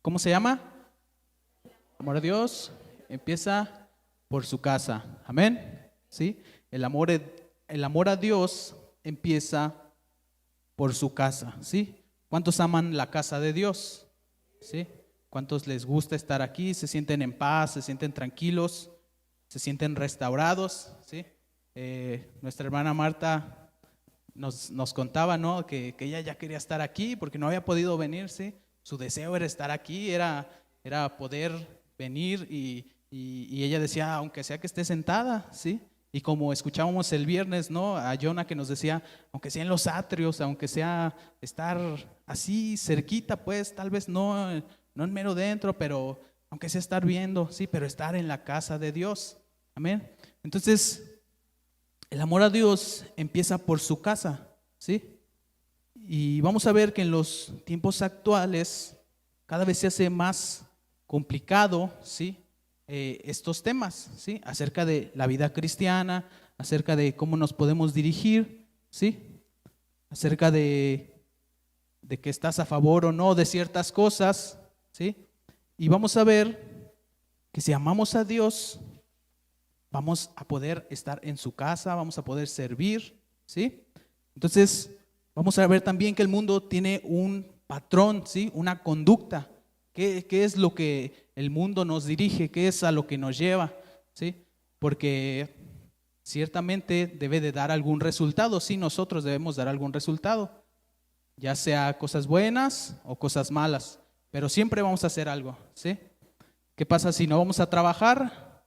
¿Cómo se llama? Amor a Dios empieza por su casa. Amén. ¿Sí? El amor a Dios empieza por su casa. ¿Sí? ¿Cuántos aman la casa de Dios? ¿Sí? ¿Cuántos les gusta estar aquí? ¿Se sienten en paz? ¿Se sienten tranquilos? ¿Se sienten restaurados? ¿Sí? Nuestra hermana Marta nos contaba, ¿no? Que ella ya quería estar aquí porque no había podido venir, ¿sí? Su deseo era estar aquí, era poder venir y ella decía, aunque sea que esté sentada, ¿sí? Y como escuchábamos el viernes, ¿no? A Jonah que nos decía, aunque sea en los atrios, aunque sea estar así cerquita, pues tal vez no en mero dentro, pero aunque sea estar viendo, sí, pero estar en la casa de Dios. Amén. Entonces, el amor a Dios empieza por su casa, ¿sí? Y vamos a ver que en los tiempos actuales cada vez se hace más complicado, ¿sí? Estos temas, ¿sí? Acerca de la vida cristiana, acerca de cómo nos podemos dirigir, ¿sí? Acerca de que estás a favor o no de ciertas cosas, ¿sí? Y vamos a ver que si amamos a Dios, vamos a poder estar en su casa, vamos a poder servir, ¿sí? Entonces, vamos a ver también que el mundo tiene un patrón, ¿sí? Una conducta. ¿Qué es lo que el mundo nos dirige? ¿Qué es a lo que nos lleva? ¿Sí? Porque ciertamente debe de dar algún resultado, sí, nosotros debemos dar algún resultado, ya sea cosas buenas o cosas malas, pero siempre vamos a hacer algo, ¿sí? ¿Qué pasa si no vamos a trabajar?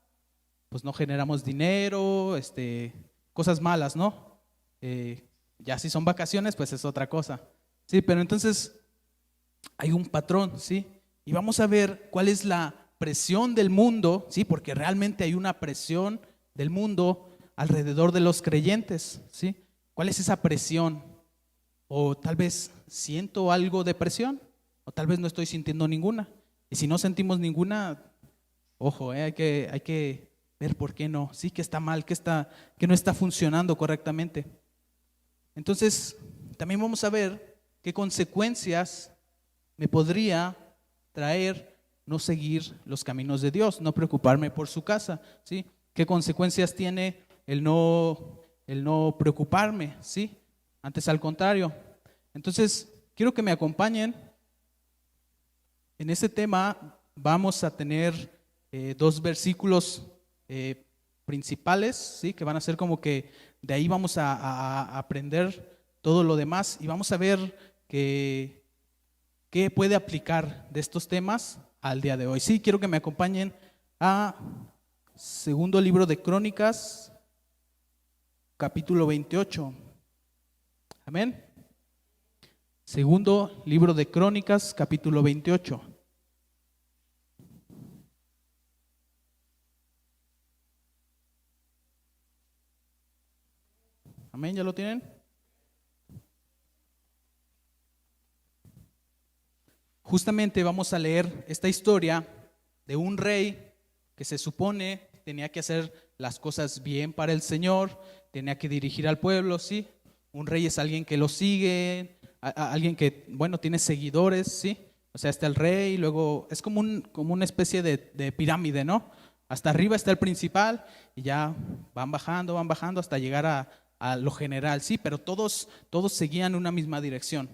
Pues no generamos dinero, cosas malas, ¿no? Ya si son vacaciones, pues es otra cosa, ¿sí? Pero entonces hay un patrón, ¿sí? Y vamos a ver cuál es la presión del mundo, ¿sí? Porque realmente hay una presión del mundo alrededor de los creyentes, ¿sí? ¿Cuál es esa presión? O tal vez siento algo de presión, o tal vez no estoy sintiendo ninguna. Y si no sentimos ninguna, ojo, hay que ver por qué no, sí, que está mal, que no está funcionando correctamente. Entonces, también vamos a ver qué consecuencias me podría traer no seguir los caminos de Dios, no preocuparme por su casa, ¿sí? ¿Qué consecuencias tiene el no preocuparme, ¿sí? Antes al contrario. Entonces, quiero que me acompañen. En este tema vamos a tener dos versículos principales, ¿sí? Que van a ser como que de ahí vamos a aprender todo lo demás y vamos a ver qué puede aplicar de estos temas al día de hoy. Sí, quiero que me acompañen a segundo libro de Crónicas, capítulo 28. Amén. Segundo libro de Crónicas, capítulo 28. Amén, ¿ya lo tienen? Justamente vamos a leer esta historia de un rey que se supone tenía que hacer las cosas bien para el Señor, tenía que dirigir al pueblo, ¿sí? Un rey es alguien que lo sigue, alguien que, bueno, tiene seguidores, ¿sí? O sea, está el rey, luego es como una especie de pirámide, ¿no? Hasta arriba está el principal y ya van bajando hasta llegar a lo general, ¿sí? Pero todos seguían una misma dirección.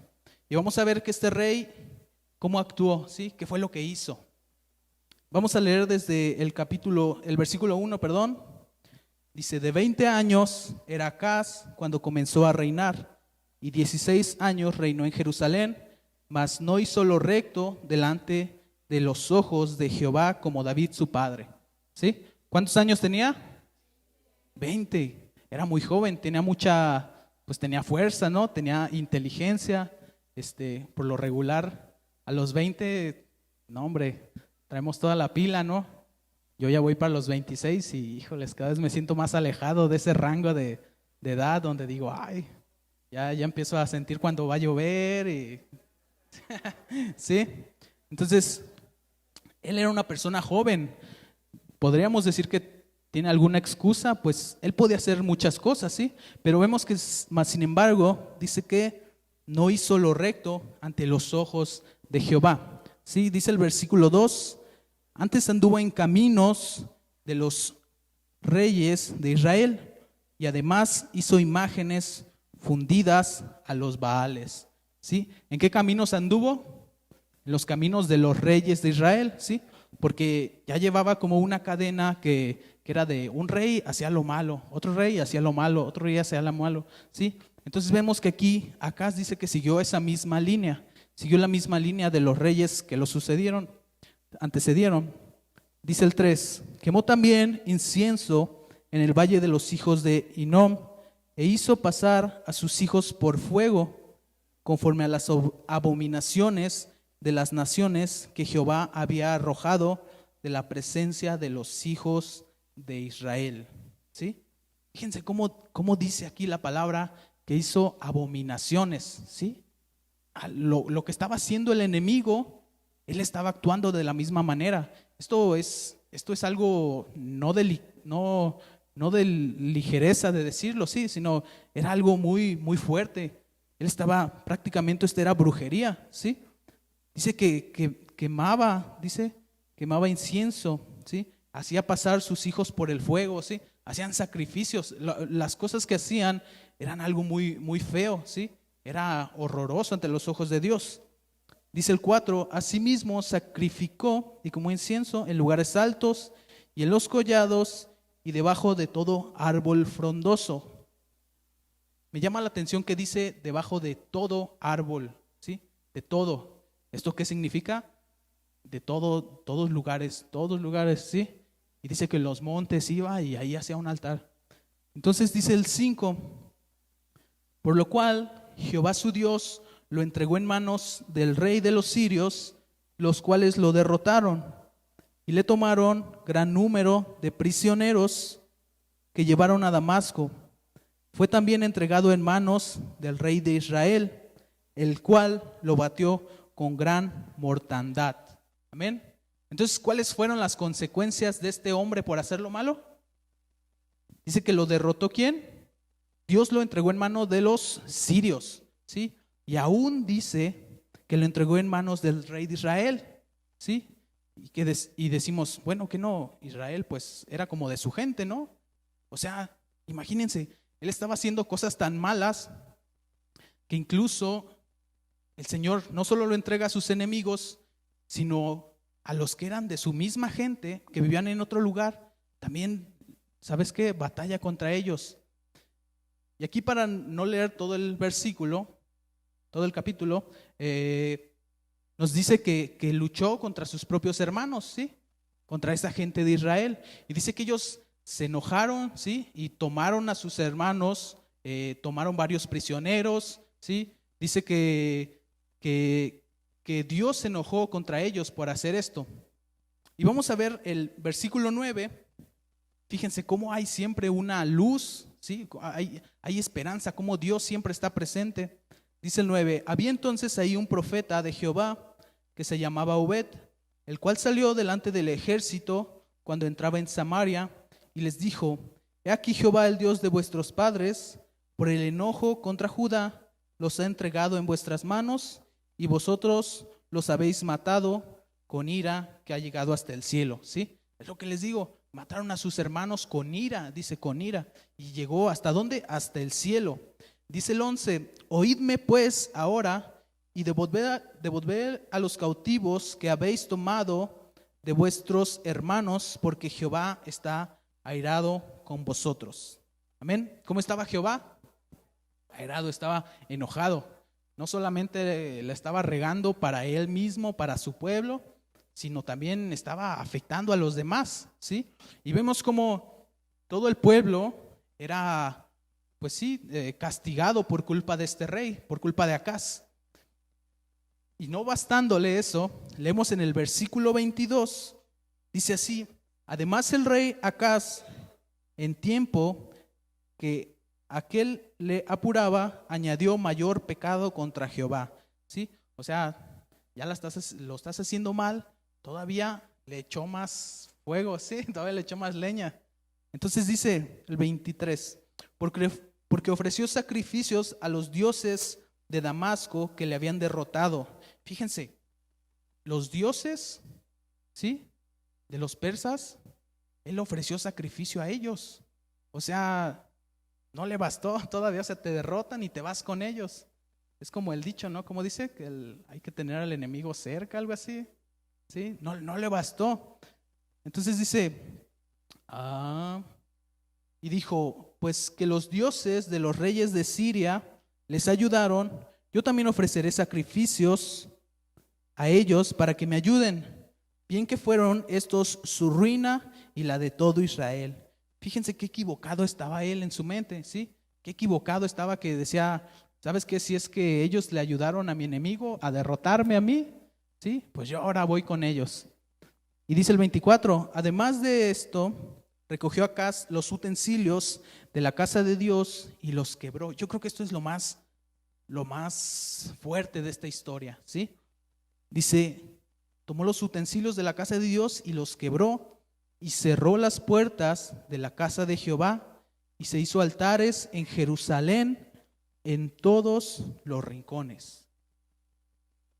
Y vamos a ver que este rey, ¿cómo actuó? ¿Sí? ¿Qué fue lo que hizo? Vamos a leer desde el versículo 1, perdón. Dice, de 20 años era Acaz cuando comenzó a reinar, y 16 años reinó en Jerusalén, mas no hizo lo recto delante de los ojos de Jehová como David su padre. ¿Sí? ¿Cuántos años tenía? 20. Era muy joven, tenía fuerza, ¿no? Tenía inteligencia, por lo regular. A los 20, no hombre, traemos toda la pila, ¿no? Yo ya voy para los 26 y, híjoles, cada vez me siento más alejado de ese rango de edad donde digo, ay, ya empiezo a sentir cuando va a llover y ¿sí? Entonces, él era una persona joven. Podríamos decir que tiene alguna excusa, pues él podía hacer muchas cosas, ¿sí? Pero vemos que, más sin embargo, dice que no hizo lo recto ante los ojos de Jehová. Sí, dice el versículo 2, antes anduvo en caminos de los reyes de Israel y además hizo imágenes fundidas a los Baales. ¿Sí? ¿En qué caminos anduvo? En los caminos de los reyes de Israel, ¿sí? Porque ya llevaba como una cadena que era de un rey hacía lo malo, otro rey hacía lo malo, otro rey hacía lo malo, ¿sí? Entonces vemos que aquí Acaz dice que siguió esa misma línea, siguió la misma línea de los reyes que lo antecedieron. Dice el 3, quemó también incienso en el valle de los hijos de Hinnom e hizo pasar a sus hijos por fuego, conforme a las abominaciones de las naciones que Jehová había arrojado de la presencia de los hijos de Israel. ¿Sí? Fíjense cómo dice aquí la palabra que hizo abominaciones. ¿Sí? Lo que estaba haciendo el enemigo, él estaba actuando de la misma manera. Esto es algo no de ligereza de decirlo, sí, sino era algo muy, muy fuerte. Él estaba, prácticamente esto era brujería, ¿sí? Dice que quemaba incienso, ¿sí? Hacía pasar sus hijos por el fuego, ¿sí? Hacían sacrificios. Las cosas que hacían eran algo muy, muy feo, ¿sí? Era horroroso ante los ojos de Dios. Dice el 4, asimismo sacrificó y como incienso en lugares altos y en los collados y debajo de todo árbol frondoso. Me llama la atención que dice debajo de todo árbol, ¿sí? De todo. ¿Esto qué significa? De todos lugares, ¿sí? Y dice que en los montes iba y ahí hacía un altar. Entonces dice el 5, por lo cual Jehová su Dios lo entregó en manos del rey de los sirios, los cuales lo derrotaron y le tomaron gran número de prisioneros que llevaron a Damasco. Fue también entregado en manos del rey de Israel, el cual lo batió con gran mortandad. Amén. Entonces, ¿cuáles fueron las consecuencias de este hombre por hacer lo malo? Dice que lo derrotó ¿quién? Dios lo entregó en manos de los sirios, ¿sí? Y aún dice que lo entregó en manos del rey de Israel, ¿sí? Y decimos, bueno, que no, Israel pues era como de su gente, ¿no? O sea, imagínense, él estaba haciendo cosas tan malas que incluso el Señor no solo lo entrega a sus enemigos, sino a los que eran de su misma gente, que vivían en otro lugar, también, ¿sabes qué? Batalla contra ellos. Y aquí, para no leer todo el versículo, todo el capítulo, nos dice que luchó contra sus propios hermanos, ¿sí? Contra esa gente de Israel. Y dice que ellos se enojaron, ¿sí? Y tomaron a sus hermanos, tomaron varios prisioneros, ¿sí? Dice que Dios se enojó contra ellos por hacer esto. Y vamos a ver el versículo 9. Fíjense cómo hay siempre una luz, ¿sí? Hay esperanza, cómo Dios siempre está presente. Dice el 9, había entonces ahí un profeta de Jehová que se llamaba Obed, el cual salió delante del ejército cuando entraba en Samaria y les dijo, he aquí Jehová el Dios de vuestros padres, por el enojo contra Judá, los ha entregado en vuestras manos y vosotros los habéis matado con ira que ha llegado hasta el cielo, ¿sí? Es lo que les digo, mataron a sus hermanos con ira, dice con ira, y llegó ¿hasta dónde? Hasta el cielo. Dice el 11, oídme pues ahora y devolver a los cautivos que habéis tomado de vuestros hermanos, porque Jehová está airado con vosotros. Amén. ¿Cómo estaba Jehová? Airado, estaba enojado. No solamente la estaba regando para él mismo, para su pueblo, sino también estaba afectando a los demás, ¿sí? Y vemos como todo el pueblo era, pues sí, castigado por culpa de este rey, por culpa de Acaz. Y no bastándole eso, leemos en el versículo 22, dice así, además el rey Acaz, en tiempo que aquel le apuraba, añadió mayor pecado contra Jehová, ¿sí? O sea, ya lo estás haciendo mal, todavía le echó más fuego, ¿sí? Todavía le echó más leña. Entonces dice el 23, porque ofreció sacrificios a los dioses de Damasco que le habían derrotado. Fíjense, los dioses, ¿sí?, de los persas, él ofreció sacrificio a ellos. O sea, no le bastó, todavía se te derrotan y te vas con ellos. Es como el dicho, ¿no? Como dice que hay que tener al enemigo cerca, algo así. ¿Sí? No le bastó. Entonces dice, y dijo, pues que los dioses de los reyes de Siria les ayudaron, yo también ofreceré sacrificios a ellos para que me ayuden. Bien que fueron estos su ruina y la de todo Israel. Fíjense qué equivocado estaba él en su mente, ¿sí? Qué equivocado estaba que decía, ¿sabes qué? Si es que ellos le ayudaron a mi enemigo a derrotarme a mí, ¿sí? Pues yo ahora voy con ellos. Y dice el 24, además de esto, recogió Acaz los utensilios de la casa de Dios y los quebró. Yo creo que esto es lo más fuerte de esta historia, ¿sí? Dice, tomó los utensilios de la casa de Dios y los quebró y cerró las puertas de la casa de Jehová y se hizo altares en Jerusalén en todos los rincones.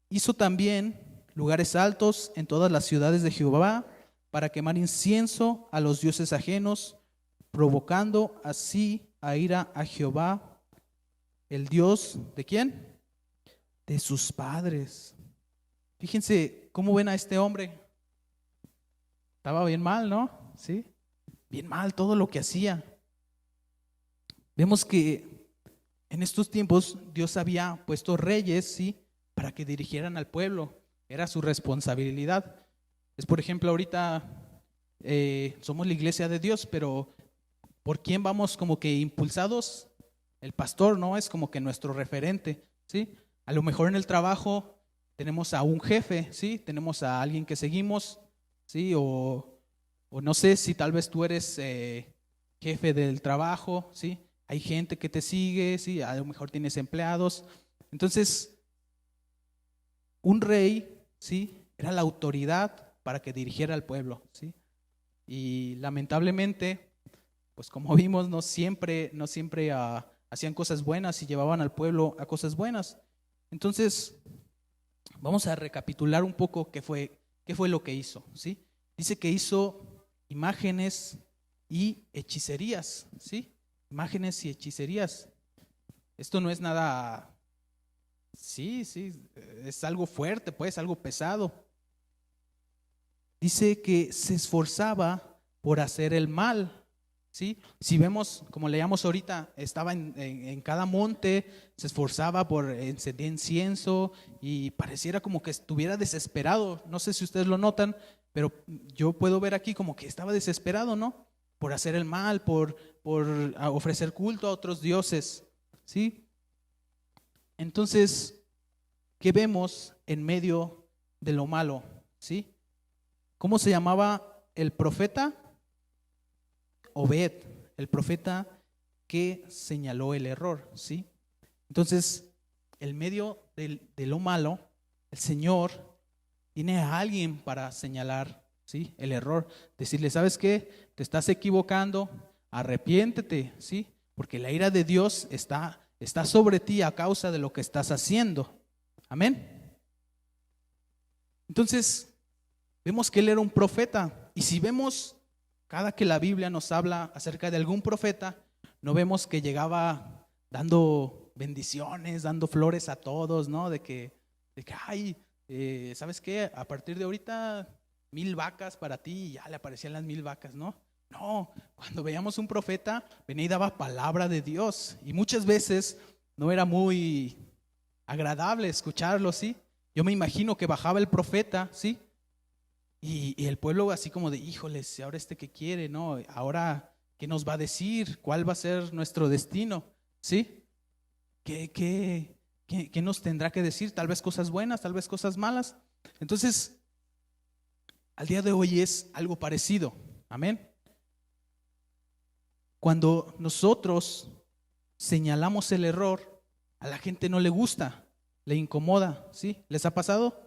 Hizo también lugares altos en todas las ciudades de Jehová para quemar incienso a los dioses ajenos, provocando así a ira a Jehová, el Dios ¿de quién? De sus padres. Fíjense cómo ven a este hombre. Estaba bien mal, ¿no? Sí, bien mal todo lo que hacía. Vemos que en estos tiempos Dios había puesto reyes, ¿sí?, para que dirigieran al pueblo. Era su responsabilidad. Es, por ejemplo, ahorita somos la iglesia de Dios, pero ¿por quién vamos como que impulsados? El pastor, ¿no? Es como que nuestro referente, ¿sí? A lo mejor en el trabajo tenemos a un jefe, ¿sí? Tenemos a alguien que seguimos, ¿sí? O no sé si tal vez tú eres jefe del trabajo, ¿sí? Hay gente que te sigue, ¿sí? A lo mejor tienes empleados. Entonces, un rey, ¿sí?, era la autoridad para que dirigiera al pueblo, ¿sí? Y lamentablemente, pues como vimos, no siempre hacían cosas buenas y llevaban al pueblo a cosas buenas. Entonces, vamos a recapitular un poco qué fue lo que hizo, ¿sí? Dice que hizo imágenes y hechicerías, ¿sí? Imágenes y hechicerías. Esto no es nada, sí, es algo fuerte, pues, algo pesado. Dice que se esforzaba por hacer el mal, ¿sí? Si vemos, como leíamos ahorita, estaba en cada monte, se esforzaba por encender incienso y pareciera como que estuviera desesperado. No sé si ustedes lo notan, pero yo puedo ver aquí como que estaba desesperado, ¿no? Por hacer el mal, por ofrecer culto a otros dioses, ¿sí? Entonces, ¿qué vemos en medio de lo malo? ¿Sí? ¿Cómo se llamaba el profeta? Obed, el profeta que señaló el error, ¿sí? Entonces, en medio de lo malo, el Señor tiene a alguien para señalar, ¿sí?, el error. Decirle, ¿sabes qué? Te estás equivocando, arrepiéntete, ¿sí? Porque la ira de Dios está sobre ti a causa de lo que estás haciendo. Amén. Entonces, vemos que él era un profeta. Y si vemos, cada que la Biblia nos habla acerca de algún profeta, no vemos que llegaba dando bendiciones, dando flores a todos, ¿no? De que ay, ¿sabes qué? A partir de ahorita 1000 vacas para ti, y ya le aparecían las 1000 vacas, ¿no? No, cuando veíamos un profeta, venía y daba palabra de Dios. Y muchas veces no era muy agradable escucharlo, ¿sí? Yo me imagino que bajaba el profeta, ¿sí? Y el pueblo así como de, híjoles, ahora qué quiere, ¿no? Ahora, ¿qué nos va a decir? ¿Cuál va a ser nuestro destino? ¿Sí? ¿Qué nos tendrá que decir? Tal vez cosas buenas, tal vez cosas malas. Entonces, al día de hoy es algo parecido. Amén. Cuando nosotros señalamos el error, a la gente no le gusta, le incomoda, ¿sí? ¿Les ha pasado?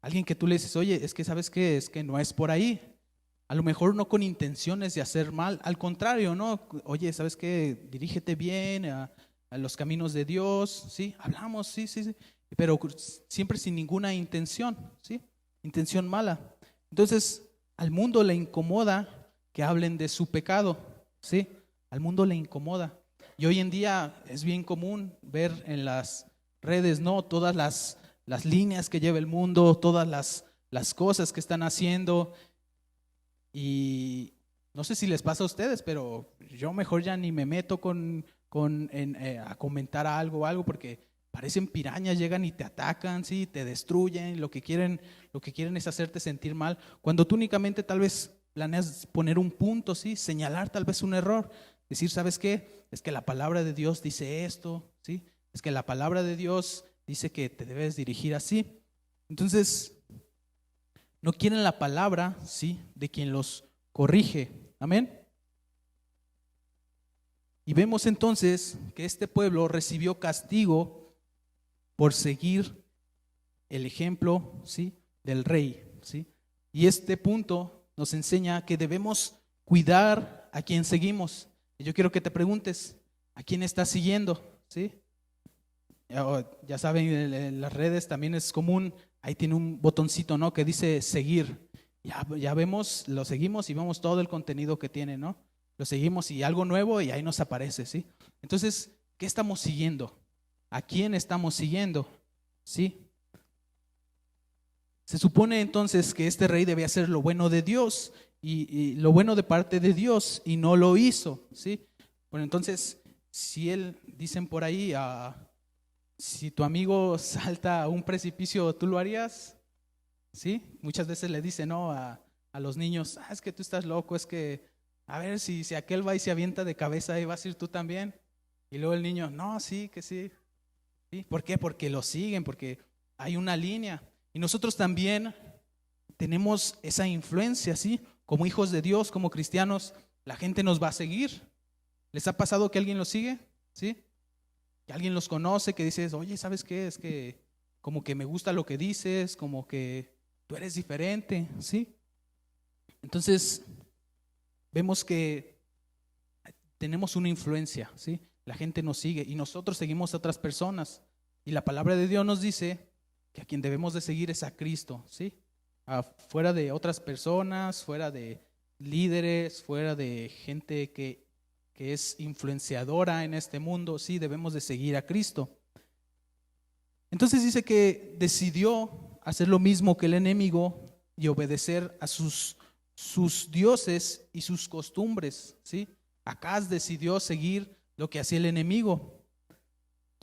Alguien que tú le dices, oye, es que ¿sabes qué? Es que no es por ahí. A lo mejor no con intenciones de hacer mal, al contrario, ¿no? Oye, ¿sabes qué? Dirígete bien a los caminos de Dios, ¿sí? Hablamos, sí. pero siempre sin ninguna intención, ¿sí? Intención mala. Entonces, al mundo le incomoda que hablen de su pecado, ¿sí? Al mundo le incomoda. Y hoy en día es bien común ver en las redes, ¿no? Todas las líneas que lleva el mundo, todas las cosas que están haciendo. Y no sé si les pasa a ustedes, pero yo mejor ya ni me meto a comentar algo, porque parecen pirañas, llegan y te atacan, ¿sí? Te destruyen, lo que quieren es hacerte sentir mal, cuando tú únicamente tal vez planeas poner un punto, ¿sí? Señalar tal vez un error, decir, ¿sabes qué? Es que la palabra de Dios dice esto, ¿sí? Es que la palabra de Dios dice que te debes dirigir así. Entonces, no quieren la palabra, ¿sí? De quien los corrige. Amén. Y vemos entonces que este pueblo recibió castigo por seguir el ejemplo, ¿sí? Del rey, ¿sí? Y este punto nos enseña que debemos cuidar a quien seguimos. Y yo quiero que te preguntes, ¿a quién estás siguiendo? ¿Sí? Ya saben, en las redes también es común, ahí tiene un botoncito, ¿no? Que dice seguir. Ya vemos, lo seguimos y vemos todo el contenido que tiene, ¿no? Lo seguimos y algo nuevo y ahí nos aparece, ¿sí? Entonces, ¿qué estamos siguiendo? ¿A quién estamos siguiendo? ¿Sí? Se supone entonces que este rey debía hacer lo bueno de Dios y lo bueno de parte de Dios y no lo hizo, ¿sí? Bueno, entonces, si él, dicen por ahí, si tu amigo salta a un precipicio, ¿tú lo harías? ¿Sí? Muchas veces le dicen, ¿no? A los niños, es que tú estás loco, es que, a ver, si aquel va y se avienta de cabeza, ahí vas a ir tú también. Y luego el niño, no, sí, que sí. ¿Sí? ¿Por qué? Porque lo siguen, porque hay una línea. Y nosotros también tenemos esa influencia, ¿sí? Como hijos de Dios, como cristianos, la gente nos va a seguir. ¿Les ha pasado que alguien los sigue? ¿Sí? Que alguien los conoce, que dices, oye, ¿sabes qué? Es que como que me gusta lo que dices, como que tú eres diferente, ¿sí? Entonces, vemos que tenemos una influencia, ¿sí? La gente nos sigue y nosotros seguimos a otras personas. Y la palabra de Dios nos dice que a quien debemos de seguir es a Cristo, ¿sí? Fuera de otras personas, fuera de líderes, fuera de gente que es influenciadora en este mundo, sí, debemos de seguir a Cristo. Entonces dice que decidió hacer lo mismo que el enemigo y obedecer a sus dioses y sus costumbres, ¿sí? Acaz decidió seguir lo que hacía el enemigo.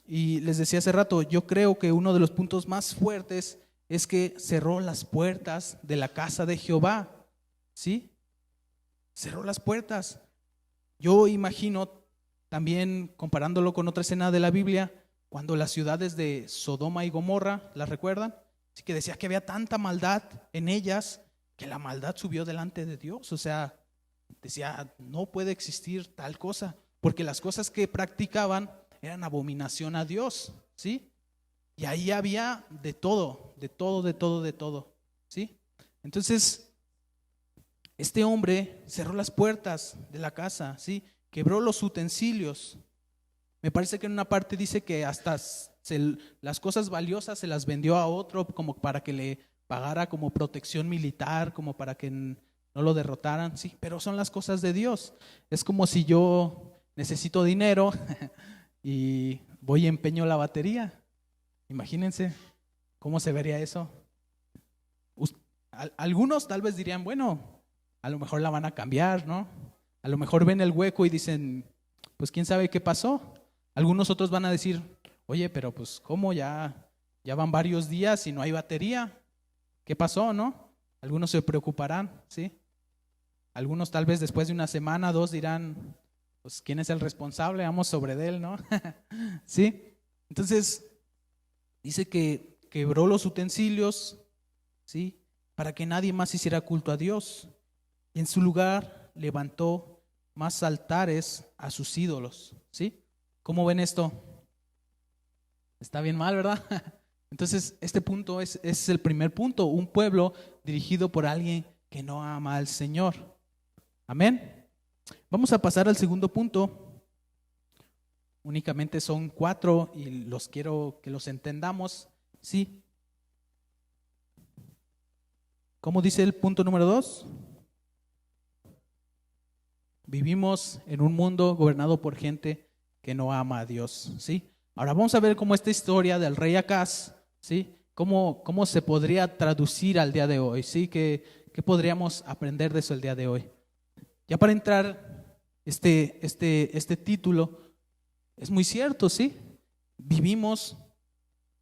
Y les decía hace rato, yo creo que uno de los puntos más fuertes es que cerró las puertas de la casa de Jehová, ¿sí? Cerró las puertas. Yo imagino también, comparándolo con otra escena de la Biblia, cuando las ciudades de Sodoma y Gomorra, ¿las recuerdan? Así que decía que había tanta maldad en ellas que la maldad subió delante de Dios. O sea, decía, no puede existir tal cosa, porque las cosas que practicaban eran abominación a Dios, ¿sí? Y ahí había de todo, ¿sí? Entonces, este hombre cerró las puertas de la casa, ¿sí? Quebró los utensilios. Me parece que en una parte dice que hasta las cosas valiosas se las vendió a otro como para que le pagara como protección militar, como para que no lo derrotaran, sí, pero son las cosas de Dios. Es como si yo necesito dinero y voy y empeño la batería. Imagínense cómo se vería eso. Algunos tal vez dirían, bueno, a lo mejor la van a cambiar, ¿no? A lo mejor ven el hueco y dicen, pues quién sabe qué pasó. Algunos otros van a decir, oye, pero pues ¿cómo? Ya van varios días y no hay batería. ¿Qué pasó, no? Algunos se preocuparán, ¿sí? Algunos tal vez después de una semana, 2 dirán, pues ¿quién es el responsable? Vamos sobre de él, ¿no? ¿Sí? Entonces, dice que quebró los utensilios, ¿sí? Para que nadie más hiciera culto a Dios. Y en su lugar levantó más altares a sus ídolos, ¿sí? ¿Cómo ven esto? Está bien mal, ¿verdad? Entonces, este punto es el primer punto, un pueblo dirigido por alguien que no ama al Señor. Amén. Vamos a pasar al segundo punto. Únicamente son 4 y los quiero que los entendamos. Sí. ¿Cómo dice el punto número 2? Vivimos en un mundo gobernado por gente que no ama a Dios, ¿sí? Ahora vamos a ver cómo esta historia del rey Acaz, ¿sí? ¿Cómo se podría traducir al día de hoy, ¿sí? ¿Qué podríamos aprender de eso el día de hoy? Ya para entrar, este título es muy cierto, ¿sí? Vivimos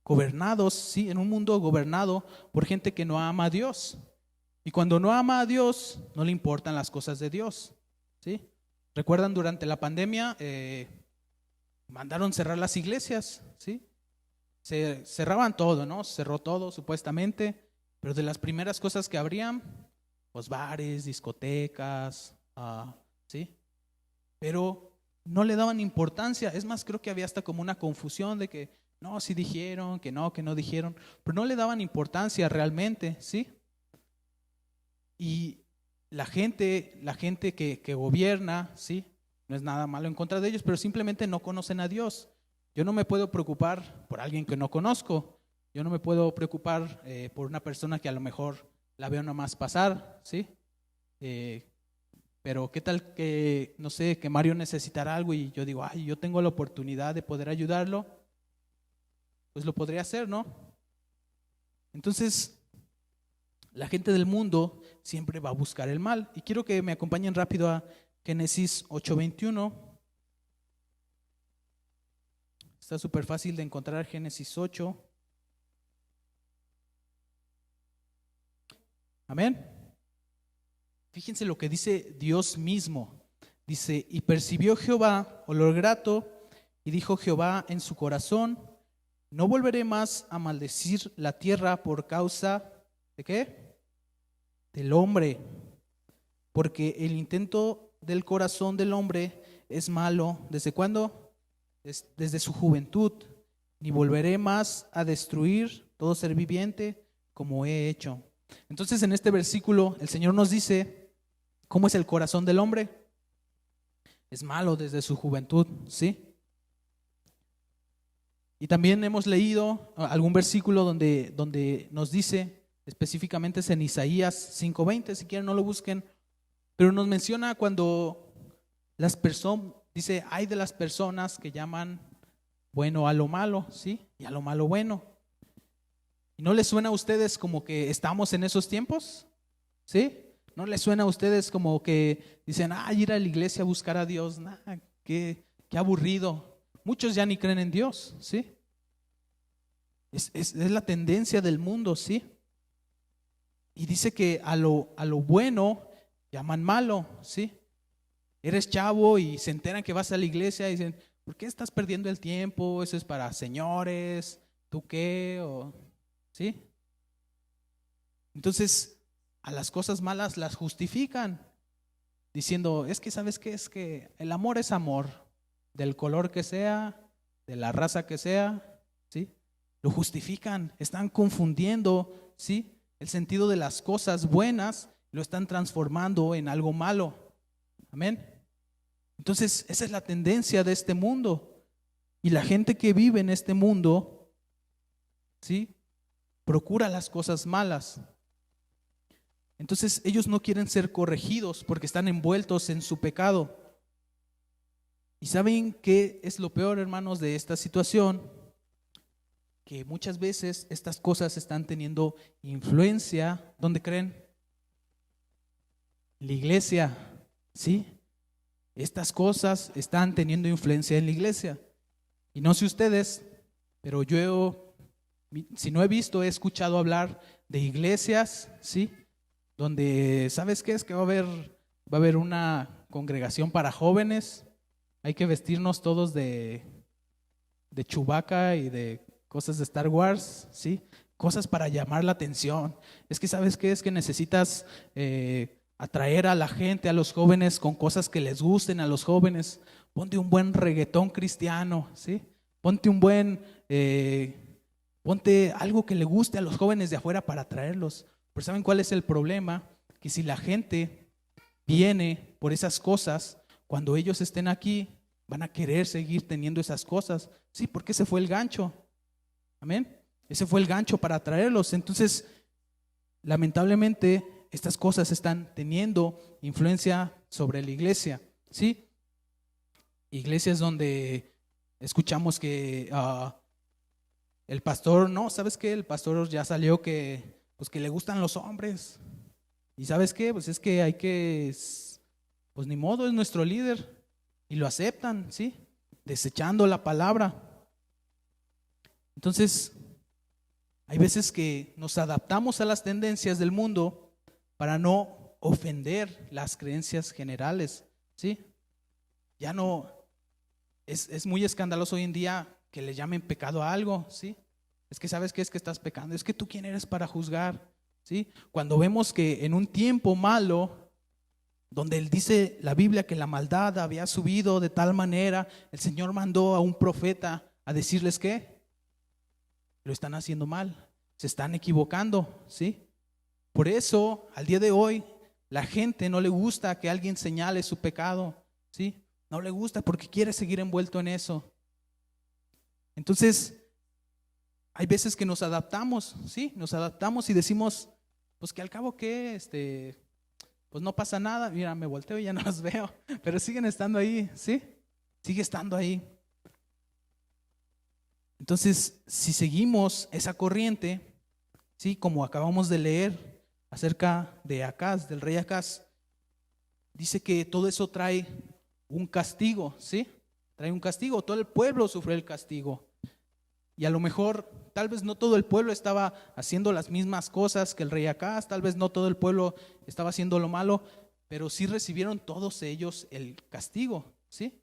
gobernados, ¿sí? En un mundo gobernado por gente que no ama a Dios. Y cuando no ama a Dios, no le importan las cosas de Dios, ¿sí? ¿Recuerdan durante la pandemia? Mandaron cerrar las iglesias, ¿sí? Se cerraban todo, ¿no? Cerró todo supuestamente, pero de las primeras cosas que abrían, pues bares, discotecas, ¿sí? Pero no le daban importancia. Es más, creo que había hasta como una confusión de que no, sí dijeron, que no dijeron, pero no le daban importancia realmente, ¿sí? Y la gente que gobierna, ¿sí? No es nada malo en contra de ellos, pero simplemente no conocen a Dios. Yo no me puedo preocupar por alguien que no conozco. Yo no me puedo preocupar por una persona que a lo mejor la veo nomás pasar, ¿sí? Pero qué tal que, no sé, que Mario necesitara algo y yo digo, ay, yo tengo la oportunidad de poder ayudarlo, pues lo podría hacer, ¿no? Entonces, la gente del mundo siempre va a buscar el mal. Y quiero que me acompañen rápido a Génesis 8:21. Está súper fácil de encontrar Génesis 8. Amén. Fíjense lo que dice Dios mismo. Dice, y percibió Jehová olor grato, y dijo Jehová en su corazón, no volveré más a maldecir la tierra por causa ¿de qué? Del hombre, porque el intento del corazón del hombre es malo. ¿Desde cuándo? Desde su juventud. Ni volveré más a destruir todo ser viviente como he hecho. Entonces en este versículo el Señor nos dice cómo es el corazón del hombre. Es malo desde su juventud, ¿sí? Y también hemos leído algún versículo donde nos dice, específicamente es en Isaías 5:20, si quieren no lo busquen, pero nos menciona cuando las personas, dice, hay de las personas que llaman bueno a lo malo, ¿sí? Y a lo malo bueno. ¿Y no les suena a ustedes como que estamos en esos tiempos? ¿Sí? ¿No les suena a ustedes como que dicen, ir a la iglesia a buscar a Dios? Qué aburrido. Muchos ya ni creen en Dios, ¿sí? Es la tendencia del mundo, ¿sí? Y dice que a lo bueno llaman malo, ¿sí? Eres chavo y se enteran que vas a la iglesia y dicen, ¿por qué estás perdiendo el tiempo? Eso es para señores, ¿tú qué? ¿Sí? Entonces, a las cosas malas las justifican, diciendo, es que ¿sabes qué? Es que el amor es amor, del color que sea, de la raza que sea, ¿sí? Lo justifican, están confundiendo, ¿sí? El sentido de las cosas buenas lo están transformando en algo malo. Amén. Entonces, esa es la tendencia de este mundo. Y la gente que vive en este mundo, ¿sí? Procura las cosas malas. Entonces, ellos no quieren ser corregidos porque están envueltos en su pecado. ¿Y saben qué es lo peor, hermanos, de esta situación? Que muchas veces estas cosas están teniendo influencia, ¿dónde creen? La iglesia, ¿sí? Estas cosas están teniendo influencia en la iglesia. Y no sé ustedes, pero yo, si no he visto, he escuchado hablar de iglesias, ¿sí? Donde, ¿sabes qué? Es que va a haber una congregación para jóvenes. Hay que vestirnos todos de Chewbacca y de cosas de Star Wars, ¿sí? Cosas para llamar la atención. Es que, ¿sabes qué? Es que necesitas atraer a la gente, a los jóvenes, con cosas que les gusten a los jóvenes. Ponte un buen reggaetón cristiano, ¿sí? Ponte ponte algo que le guste a los jóvenes de afuera para atraerlos. Pero ¿saben cuál es el problema? Que si la gente viene por esas cosas, cuando ellos estén aquí, van a querer seguir teniendo esas cosas. Sí, porque ese fue el gancho. Amén. Ese fue el gancho para atraerlos. Entonces, lamentablemente, estas cosas están teniendo influencia sobre la iglesia, ¿sí? Iglesias donde escuchamos que el pastor, no, ¿sabes qué? El pastor ya salió que, pues que le gustan los hombres. ¿Y sabes qué? Pues es que hay que, pues ni modo, es nuestro líder. Y lo aceptan, ¿sí? Desechando la palabra. Entonces, hay veces que nos adaptamos a las tendencias del mundo para no ofender las creencias generales, ¿sí? Ya no, es muy escandaloso hoy en día que le llamen pecado a algo, ¿sí? Es que ¿sabes qué es que estás pecando? Es que tú quién eres para juzgar, ¿sí? Cuando vemos que en un tiempo malo, donde él dice la Biblia que la maldad había subido de tal manera, el Señor mandó a un profeta a decirles que lo están haciendo mal, se están equivocando, ¿sí? Por eso, al día de hoy, la gente no le gusta que alguien señale su pecado, ¿sí? No le gusta porque quiere seguir envuelto en eso. Entonces, hay veces que nos adaptamos, ¿sí? Nos adaptamos y decimos, pues que al cabo que, pues no pasa nada. Mira, me volteo y ya no los veo, pero siguen estando ahí, ¿sí? Sigue estando ahí. Entonces, si seguimos esa corriente, ¿sí? Como acabamos de leer acerca de Acaz, del rey Acaz, dice que todo eso trae un castigo, ¿sí? Trae un castigo, todo el pueblo sufre el castigo. Y a lo mejor, tal vez no todo el pueblo estaba haciendo las mismas cosas que el rey Acaz, tal vez no todo el pueblo estaba haciendo lo malo, pero sí recibieron todos ellos el castigo, ¿sí?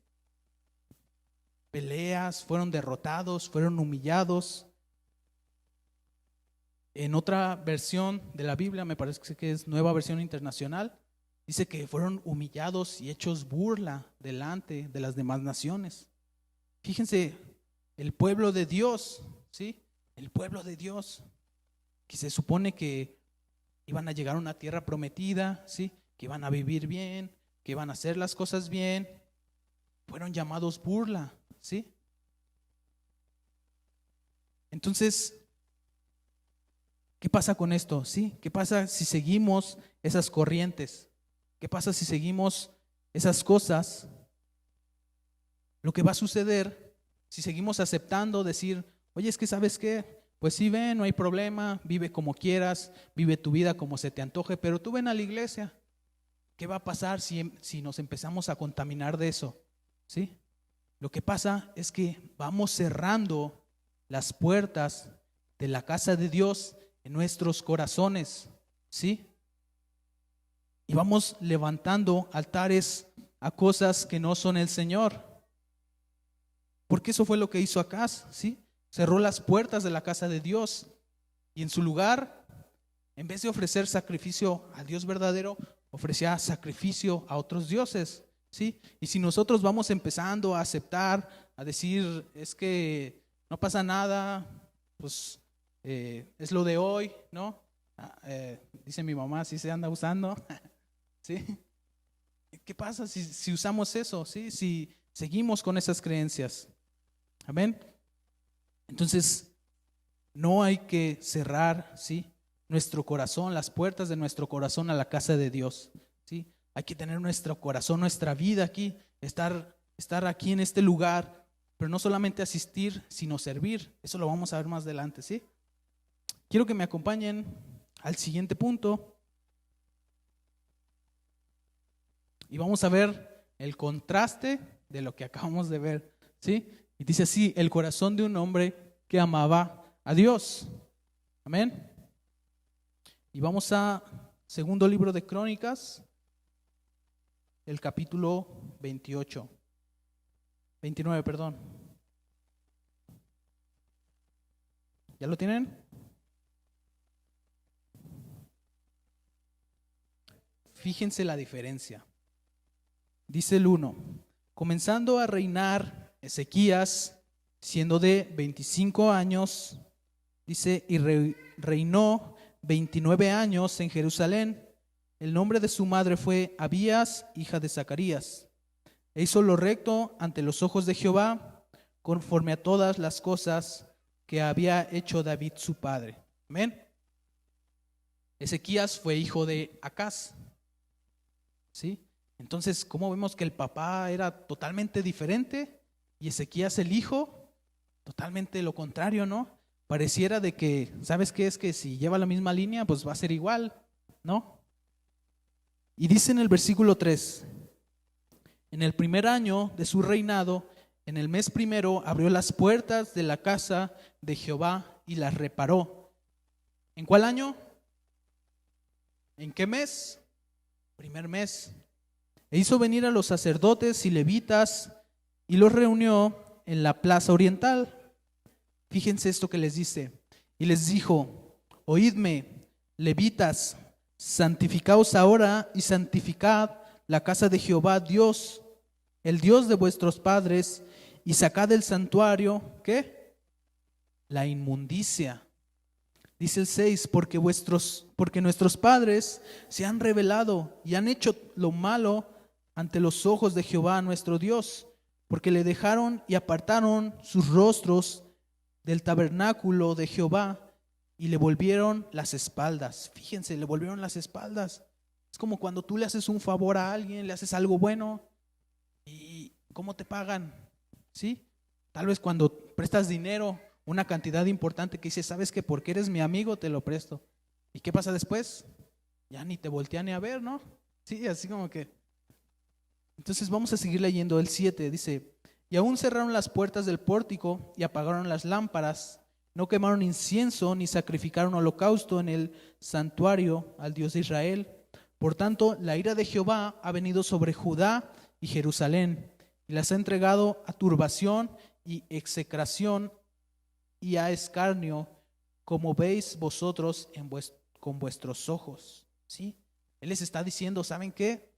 Peleas, fueron derrotados, fueron humillados. En otra versión de la Biblia, me parece que es Nueva Versión Internacional, dice que fueron humillados y hechos burla delante de las demás naciones. Fíjense, el pueblo de Dios, ¿sí? El pueblo de Dios, que se supone que iban a llegar a una tierra prometida, ¿sí? Que iban a vivir bien, que iban a hacer las cosas bien, fueron llamados burla, ¿sí? Entonces, ¿qué pasa con esto? ¿Sí? ¿Qué pasa si seguimos esas corrientes? ¿Qué pasa si seguimos esas cosas? Lo que va a suceder, si seguimos aceptando, decir, oye, es que ¿sabes qué? Pues sí, ven, no hay problema, vive como quieras, vive tu vida como se te antoje, pero tú ven a la iglesia. ¿Qué va a pasar si nos empezamos a contaminar de eso? ¿Sí? Lo que pasa es que vamos cerrando las puertas de la casa de Dios en nuestros corazones, ¿sí? Y vamos levantando altares a cosas que no son el Señor. Porque eso fue lo que hizo Acaz, ¿sí? Cerró las puertas de la casa de Dios y en su lugar, en vez de ofrecer sacrificio al Dios verdadero, ofrecía sacrificio a otros dioses, ¿sí? Y si nosotros vamos empezando a aceptar, a decir, es que no pasa nada, pues es lo de hoy, ¿no? Dice mi mamá, si se anda usando, ¿sí? ¿Qué pasa si usamos eso, ¿sí? Si seguimos con esas creencias. Amén. Entonces, no hay que cerrar, ¿sí? Nuestro corazón, las puertas de nuestro corazón a la casa de Dios, ¿sí? Hay que tener nuestro corazón, nuestra vida aquí, estar aquí en este lugar, pero no solamente asistir, sino servir. Eso lo vamos a ver más adelante, ¿sí? Quiero que me acompañen al siguiente punto y vamos a ver el contraste de lo que acabamos de ver, ¿sí? Y dice así, el corazón de un hombre que amaba a Dios. Amén. Y vamos a segundo libro de Crónicas, el capítulo 29, perdón. ¿Ya lo tienen? Fíjense la diferencia. Dice el 1, comenzando a reinar Ezequías, siendo de 25 años, dice, y reinó 29 años en Jerusalén. El nombre de su madre fue Abías, hija de Zacarías. E hizo lo recto ante los ojos de Jehová, conforme a todas las cosas que había hecho David su padre. Amén. Ezequías fue hijo de Acaz, ¿sí? Entonces, ¿cómo vemos que el papá era totalmente diferente y Ezequías el hijo totalmente lo contrario, ¿no? Pareciera de que, ¿sabes qué? Es que si lleva la misma línea, pues va a ser igual, ¿no? Y dice en el versículo 3, en el primer año de su reinado, en el mes primero, abrió las puertas de la casa de Jehová y las reparó. ¿En cuál año? ¿En qué mes? Primer mes. E hizo venir a los sacerdotes y levitas y los reunió en la plaza oriental. Fíjense esto que les dice. Y les dijo: oídme, levitas, santificaos ahora y santificad la casa de Jehová Dios, el Dios de vuestros padres, y sacad del santuario, ¿qué? La inmundicia. Dice el 6, porque nuestros padres se han rebelado y han hecho lo malo ante los ojos de Jehová nuestro Dios, porque le dejaron y apartaron sus rostros del tabernáculo de Jehová y le volvieron las espaldas. Fíjense, le volvieron las espaldas. Es como cuando tú le haces un favor a alguien, le haces algo bueno y ¿cómo te pagan? ¿Sí? Tal vez cuando prestas dinero, una cantidad importante que dices, ¿sabes qué? Porque eres mi amigo, te lo presto. ¿Y qué pasa después? Ya ni te voltean ni a ver, ¿no? Sí, así como que. Entonces vamos a seguir leyendo el 7, dice: y aún cerraron las puertas del pórtico y apagaron las lámparas, no quemaron incienso ni sacrificaron holocausto en el santuario al Dios de Israel. Por tanto, la ira de Jehová ha venido sobre Judá y Jerusalén, y las ha entregado a turbación y execración y a escarnio, como veis vosotros con vuestros ojos. ¿Sí? Él les está diciendo, ¿saben qué?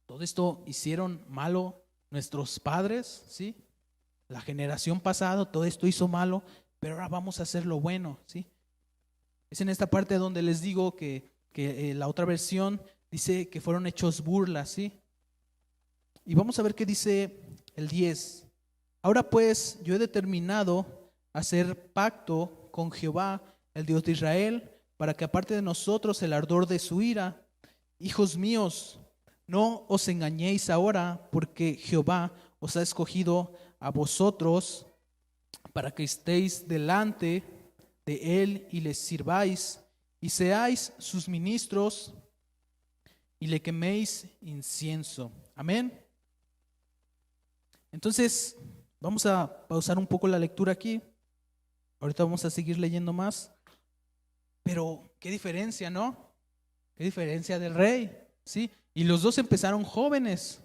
Todo esto hicieron malo nuestros padres, ¿sí? La generación pasada, todo esto hizo malo, pero ahora vamos a hacer lo bueno, ¿sí? Es en esta parte donde les digo que la otra versión dice que fueron hechos burlas, ¿sí? Y vamos a ver qué dice el 10. Ahora pues yo he determinado hacer pacto con Jehová, el Dios de Israel, para que aparte de nosotros el ardor de su ira. Hijos míos, no os engañéis ahora, porque Jehová os ha escogido a vosotros para que estéis delante de él y les sirváis y seáis sus ministros y le queméis incienso. Amén. Entonces, vamos a pausar un poco la lectura aquí. Ahorita vamos a seguir leyendo más. Pero, qué diferencia, ¿no? Qué diferencia del rey, ¿sí? Y los dos empezaron jóvenes,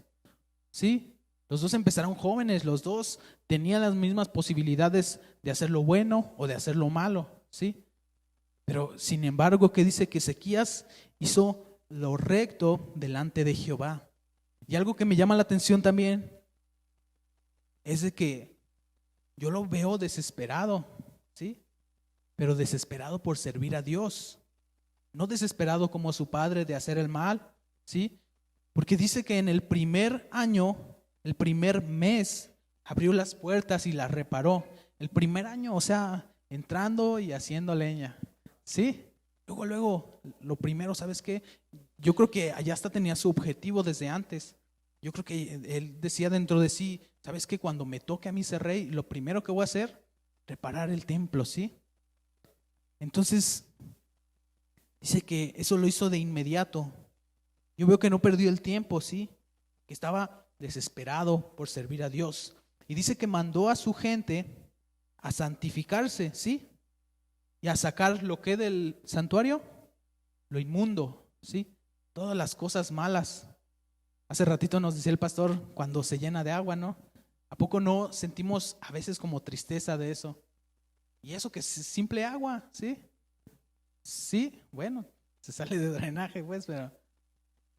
¿sí? Los dos empezaron jóvenes, los dos tenían las mismas posibilidades de hacer lo bueno o de hacer lo malo, ¿sí? Pero, sin embargo, ¿qué dice? Que Ezequías hizo lo recto delante de Jehová. Y algo que me llama la atención también es de que yo lo veo desesperado, ¿sí? Pero desesperado por servir a Dios. No desesperado como su padre de hacer el mal, ¿sí? Porque dice que en el primer año, el primer mes, abrió las puertas y las reparó. El primer año, o sea, entrando y haciendo leña, ¿sí? Luego, lo primero, ¿sabes qué? Yo creo que allá hasta tenía su objetivo desde antes. Yo creo que él decía dentro de sí, ¿sabes qué? Cuando me toque a mí ser rey, lo primero que voy a hacer, reparar el templo, ¿sí? Entonces, dice que eso lo hizo de inmediato. Yo veo que no perdió el tiempo, ¿sí? Que estaba desesperado por servir a Dios. Y dice que mandó a su gente a santificarse, ¿sí? Y a sacar lo que del santuario, lo inmundo, ¿sí? Todas las cosas malas. Hace ratito nos decía el pastor, cuando se llena de agua, ¿no? ¿A poco no sentimos a veces como tristeza de eso? Y eso que es simple agua, ¿sí? Sí, bueno, se sale de drenaje, pues, pero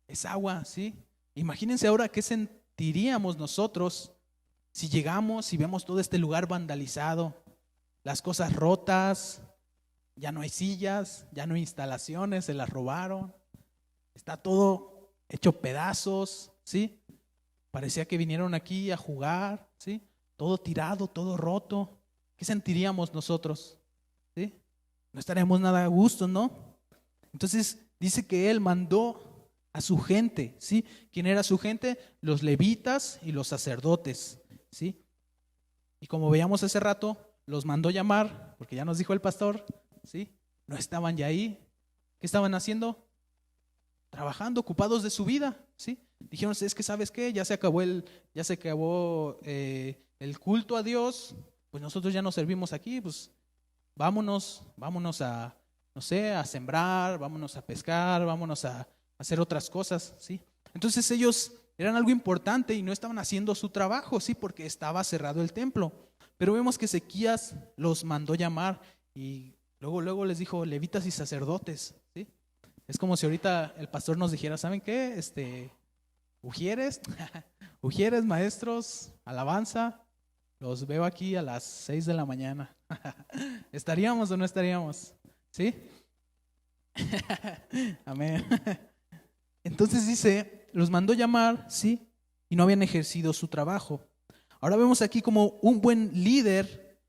es agua, ¿sí? Imagínense ahora qué sentiríamos nosotros si llegamos y vemos todo este lugar vandalizado, las cosas rotas, ya no hay sillas, ya no hay instalaciones, se las robaron, está todo hecho pedazos, ¿sí? Parecía que vinieron aquí a jugar, ¿sí? Todo tirado, todo roto. ¿qué sentiríamos nosotros? ¿Sí? No estaríamos nada a gusto, ¿no? Entonces dice que él mandó a su gente, ¿sí? ¿Quién era su gente? Los levitas y los sacerdotes, ¿sí? Y como veíamos hace rato, los mandó llamar, porque ya nos dijo el pastor, ¿sí? No estaban ya ahí. ¿Qué estaban haciendo? Trabajando, ocupados de su vida, ¿sí? Dijeron, es que ¿sabes qué? Ya se acabó el culto a Dios, pues nosotros ya no servimos aquí, pues vámonos a, no sé, a sembrar, vámonos a pescar, vámonos a hacer otras cosas, ¿sí? Entonces ellos eran algo importante y no estaban haciendo su trabajo, ¿sí? Porque estaba cerrado el templo. Pero vemos que Ezequías los mandó llamar y luego les dijo levitas y sacerdotes, ¿sí? Es como si ahorita el pastor nos dijera, ¿saben qué? Ujieres, ujieres, maestros, alabanza, los veo aquí a las 6 de la mañana. ¿Estaríamos o no estaríamos? ¿Sí? Amén. Entonces dice, los mandó llamar, ¿sí? Y no habían ejercido su trabajo. Ahora vemos aquí como un buen líder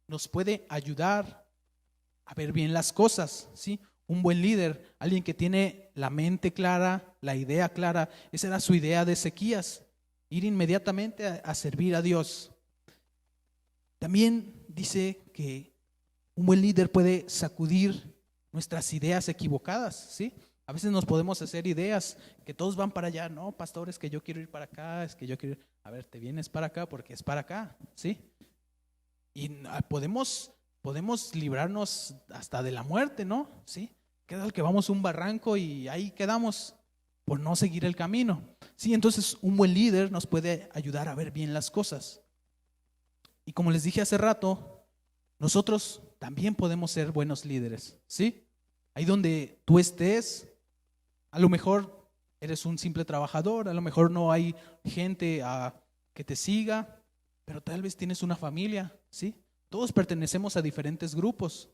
nos puede ayudar a ver bien las cosas, ¿sí? Un buen líder, alguien que tiene la mente clara, la idea clara. Esa era su idea de Ezequías, ir inmediatamente a servir a Dios. También dice que un buen líder puede sacudir nuestras ideas equivocadas, ¿sí? A veces nos podemos hacer ideas que todos van para allá. No, pastor, es que yo quiero ir para acá, es que yo quiero ir. A ver, te vienes para acá porque es para acá, ¿sí? Y podemos librarnos hasta de la muerte, ¿no? ¿Sí? Queda el que vamos a un barranco y ahí quedamos por no seguir el camino. Sí, entonces un buen líder nos puede ayudar a ver bien las cosas. Y como les dije hace rato, nosotros también podemos ser buenos líderes, ¿sí? Ahí donde tú estés, a lo mejor eres un simple trabajador, a lo mejor no hay gente que te siga, pero tal vez tienes una familia, ¿sí? Todos pertenecemos a diferentes grupos.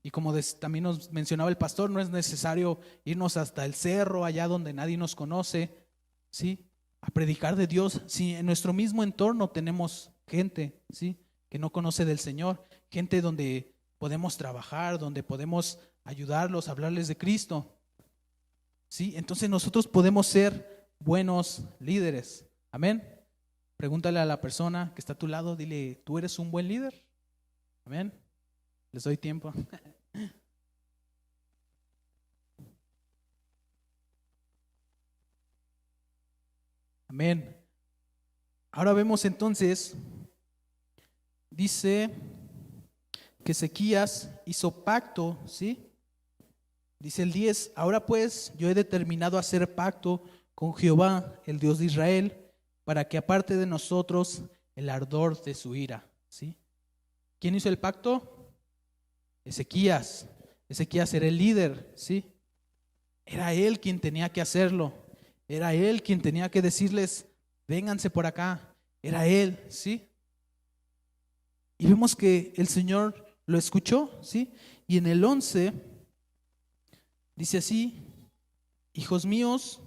Y como también nos mencionaba el pastor, no es necesario irnos hasta el cerro, allá donde nadie nos conoce, ¿sí? A predicar de Dios. Si en nuestro mismo entorno tenemos gente, ¿sí? Que no conoce del Señor, gente donde podemos trabajar, donde podemos ayudarlos, hablarles de Cristo, ¿sí? Entonces nosotros podemos ser buenos líderes. Amén. Pregúntale a la persona que está a tu lado, dile, ¿tú eres un buen líder? Amén. Les doy tiempo. Amén. Ahora vemos entonces, dice que Ezequías hizo pacto, ¿sí? Dice el 10, ahora pues yo he determinado hacer pacto con Jehová, el Dios de Israel, para que aparte de nosotros el ardor de su ira, ¿sí? ¿Quién hizo el pacto? Ezequías. Ezequías era el líder, ¿sí? Era él quien tenía que hacerlo. Era él quien tenía que decirles, vénganse por acá. Era él, ¿sí? Y vemos que el Señor lo escuchó, ¿sí? Y en el 11 dice así, hijos míos,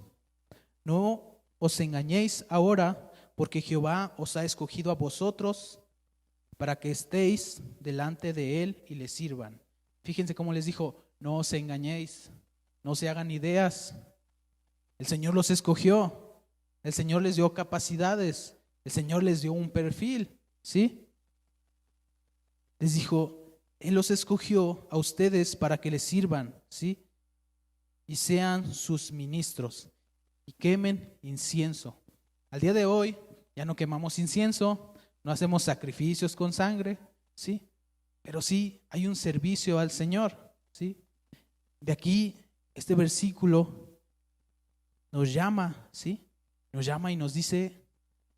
no os engañéis ahora, porque Jehová os ha escogido a vosotros para que estéis delante de Él y le sirvan. Fíjense cómo les dijo, no os engañéis, no se hagan ideas. El Señor los escogió, el Señor les dio capacidades, el Señor les dio un perfil, ¿sí? Les dijo, Él los escogió a ustedes para que les sirvan, ¿sí? Y sean sus ministros y quemen incienso. Al día de hoy ya no quemamos incienso, no hacemos sacrificios con sangre, ¿sí? Pero sí hay un servicio al Señor, ¿sí? De aquí este versículo nos llama, ¿sí? Nos llama y nos dice,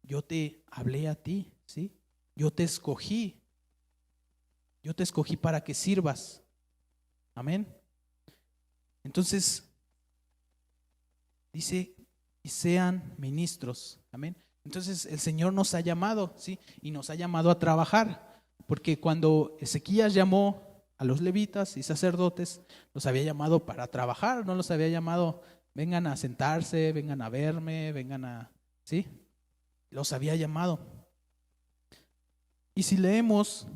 yo te hablé a ti, ¿sí? Yo te escogí para que sirvas. Amén. Entonces, dice, y sean ministros. Amén. Entonces, el Señor nos ha llamado, ¿sí? Y nos ha llamado a trabajar. Porque cuando Ezequías llamó a los levitas y sacerdotes, los había llamado para trabajar, no los había llamado, vengan a sentarse, vengan a verme, vengan a, ¿sí? Los había llamado. Y si leemos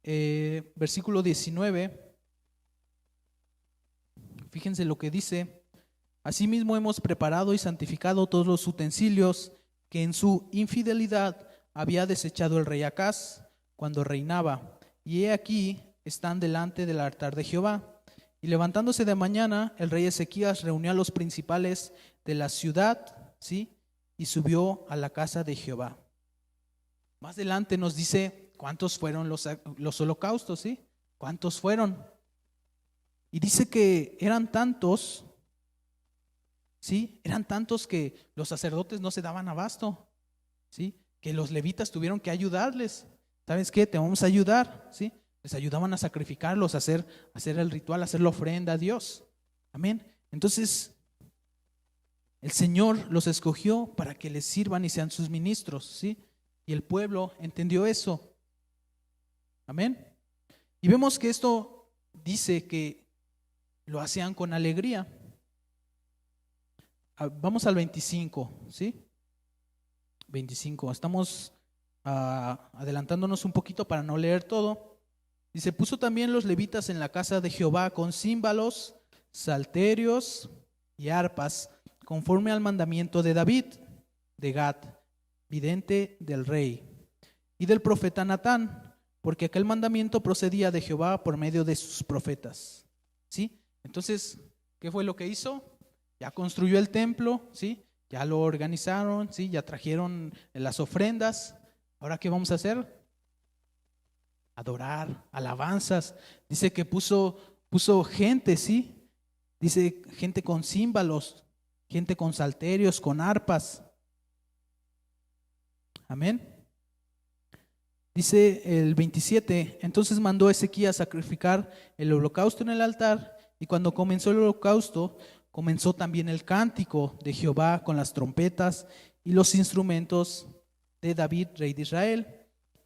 versículo 19, fíjense lo que dice: asimismo hemos preparado y santificado todos los utensilios que en su infidelidad había desechado el rey Acaz cuando reinaba, y he aquí están delante del altar de Jehová. Y levantándose de mañana, el rey Ezequías reunió a los principales de la ciudad, ¿sí? Y subió a la casa de Jehová. Más adelante nos dice cuántos fueron los holocaustos, ¿sí? ¿Cuántos fueron? Y dice que eran tantos, ¿sí? Eran tantos que los sacerdotes no se daban abasto, ¿sí? Que los levitas tuvieron que ayudarles. ¿Sabes qué? Te vamos a ayudar, ¿sí? Les ayudaban a sacrificarlos, a hacer el ritual, a hacer la ofrenda a Dios. Amén. Entonces, el Señor los escogió para que les sirvan y sean sus ministros, ¿sí? Y el pueblo entendió eso. Amén. Y vemos que esto dice que lo hacían con alegría. Vamos al 25, ¿sí? 25. Estamos adelantándonos un poquito para no leer todo. Dice: puso también los levitas en la casa de Jehová con címbalos, salterios y arpas, conforme al mandamiento de David, de Gad, vidente del rey, y del profeta Natán, porque aquel mandamiento procedía de Jehová por medio de sus profetas. ¿Sí? Entonces, ¿qué fue lo que hizo? Ya construyó el templo, ¿sí? Ya lo organizaron, ¿sí? Ya trajeron las ofrendas. ¿Ahora qué vamos a hacer? Adorar, alabanzas. Dice que puso gente, ¿sí? Dice gente con címbalos, gente con salterios, con arpas. Amén. Dice el 27: entonces mandó Ezequías sacrificar el holocausto en el altar, y cuando comenzó el holocausto, comenzó también el cántico de Jehová con las trompetas y los instrumentos de David, rey de Israel.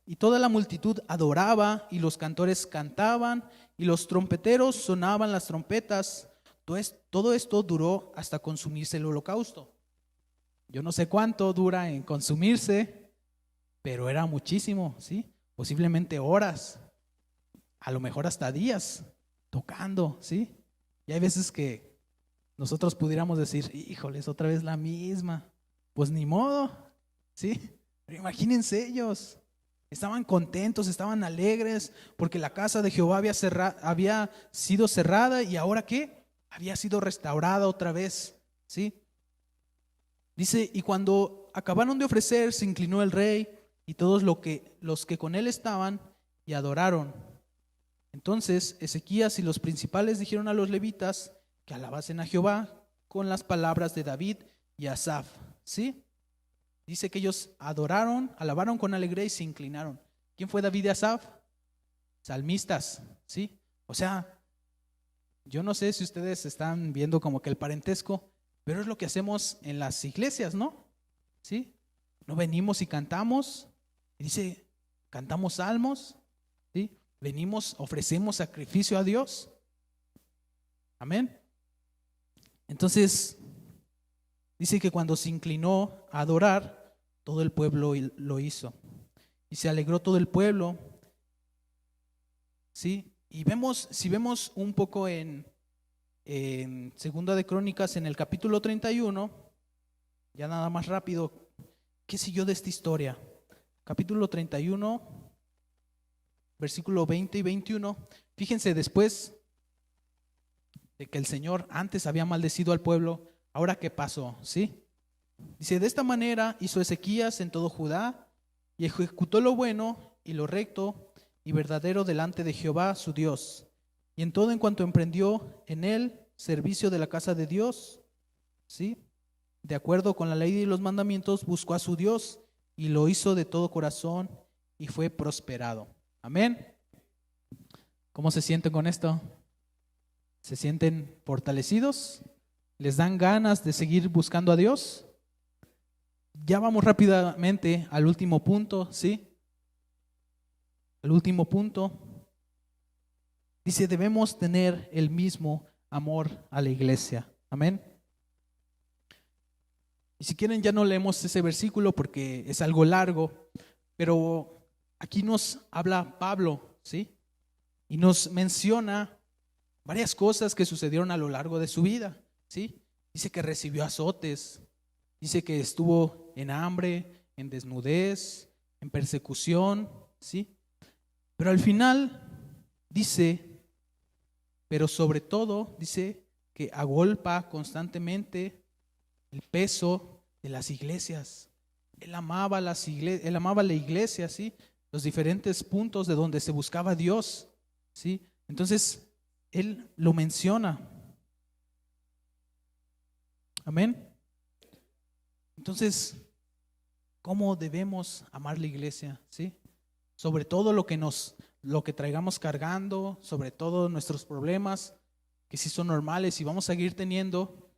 Y toda la multitud adoraba, y los cantores cantaban, y los trompeteros sonaban las trompetas. Todo esto duró hasta consumirse el holocausto. Yo no sé cuánto dura en consumirse, pero era muchísimo, ¿sí? Posiblemente horas, a lo mejor hasta días, tocando, ¿sí? Y hay veces que nosotros pudiéramos decir: híjoles, otra vez la misma. Pues ni modo, ¿sí? Pero imagínense ellos. Estaban contentos, estaban alegres, porque la casa de Jehová había sido cerrada, y ahora ¿qué? Había sido restaurada otra vez, ¿sí? Dice: y cuando acabaron de ofrecer, se inclinó el rey y todos los que con él estaban, y adoraron. Entonces Ezequías y los principales dijeron a los levitas que alabasen a Jehová con las palabras de David y Asaf, ¿sí? Dice que ellos adoraron, alabaron con alegría y se inclinaron. ¿Quién fue David y Asaf? Salmistas, ¿sí? O sea, yo no sé si ustedes están viendo como que el parentesco, pero es lo que hacemos en las iglesias, ¿no? ¿Sí? No venimos y cantamos, y dice, cantamos salmos, ¿sí? Venimos, ofrecemos sacrificio a Dios. Amén. Entonces, dice que cuando se inclinó a adorar, todo el pueblo lo hizo. Y se alegró todo el pueblo. ¿Sí? Y si vemos un poco en Segunda de Crónicas, en el capítulo 31, ya nada más rápido, ¿qué siguió de esta historia? Capítulo 31, versículo 20 y 21. Fíjense, después de que el Señor antes había maldecido al pueblo, ¿ahora qué pasó? ¿Sí? Dice: de esta manera hizo Ezequías en todo Judá, y ejecutó lo bueno y lo recto y verdadero delante de Jehová su Dios, y en todo en cuanto emprendió en él servicio de la casa de Dios, ¿sí? De acuerdo con la ley y los mandamientos, buscó a su Dios y lo hizo de todo corazón, y fue prosperado. Amén. ¿Cómo se sienten con esto? ¿Se sienten fortalecidos? ¿Les dan ganas de seguir buscando a Dios? Ya vamos rápidamente al último punto, ¿sí? El último punto. Dice: debemos tener el mismo amor a la iglesia. Amén. Y si quieren ya no leemos ese versículo porque es algo largo, pero aquí nos habla Pablo, ¿sí? Y nos menciona varias cosas que sucedieron a lo largo de su vida, ¿sí? Dice que recibió azotes, dice que estuvo en hambre, en desnudez, en persecución, ¿sí? Pero al final dice, pero sobre todo dice que agolpa constantemente el peso de las iglesias. Él amaba él amaba la iglesia, ¿sí? Los diferentes puntos de donde se buscaba a Dios, ¿sí? Entonces, él lo menciona. Amén. Entonces, ¿cómo debemos amar la iglesia? ¿Sí? Sobre todo lo que traigamos cargando, sobre todo nuestros problemas, que sí son normales y vamos a seguir teniendo,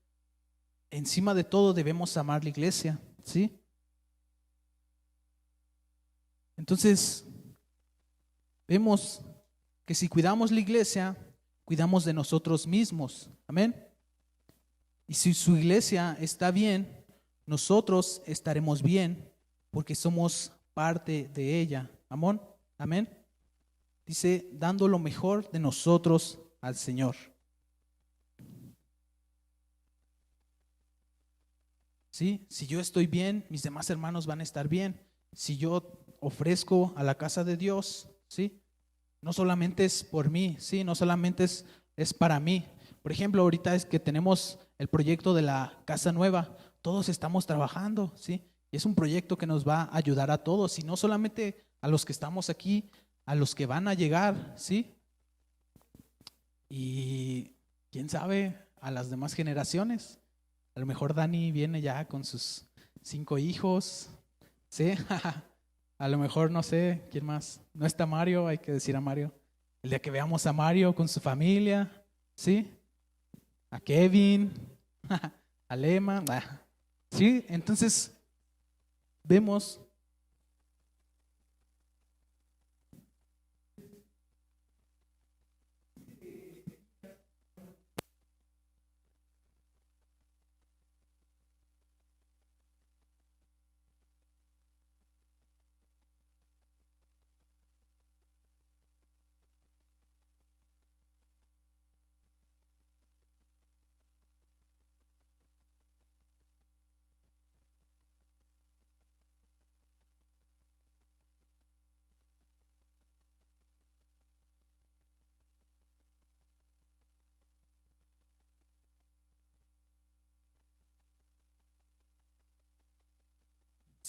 encima de todo debemos amar la iglesia, ¿sí? Entonces, vemos que si cuidamos la iglesia, cuidamos de nosotros mismos. Amén. Y si su iglesia está bien, nosotros estaremos bien porque somos parte de ella. Amén. Amén. Dice, dando lo mejor de nosotros al Señor. ¿Sí? Si yo estoy bien, mis demás hermanos van a estar bien. Si yo ofrezco a la casa de Dios, ¿sí? No solamente es por mí, ¿sí? No solamente es para mí. Por ejemplo, ahorita es que tenemos el proyecto de la casa nueva, todos estamos trabajando, ¿sí? Y es un proyecto que nos va a ayudar a todos, y no solamente a los que estamos aquí, a los que van a llegar, ¿sí? Y quién sabe, a las demás generaciones. A lo mejor Dani viene ya con sus 5 hijos, ¿sí? A lo mejor no sé, ¿quién más? No está Mario, hay que decir a Mario. El día que veamos a Mario con su familia, ¿sí? A Kevin, a Lema, ¿sí? Entonces vemos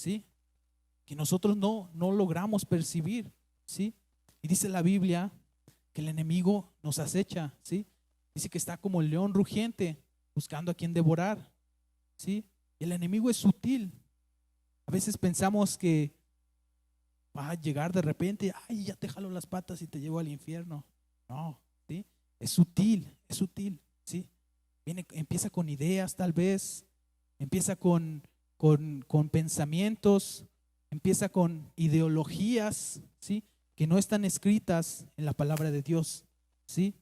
¿sí? Que nosotros no logramos percibir, ¿sí? Y dice la Biblia que el enemigo nos acecha, ¿sí? Dice que está como el león rugiente buscando a quien devorar, ¿sí? Y el enemigo es sutil. A veces pensamos que va a llegar de repente, ay, ya te jalo las patas y te llevo al infierno. No, ¿sí? Es sutil, ¿sí? Empieza con ideas tal vez, empieza con pensamientos, empieza con ideologías, ¿sí? Que no están escritas en la palabra de Dios, ¿sí?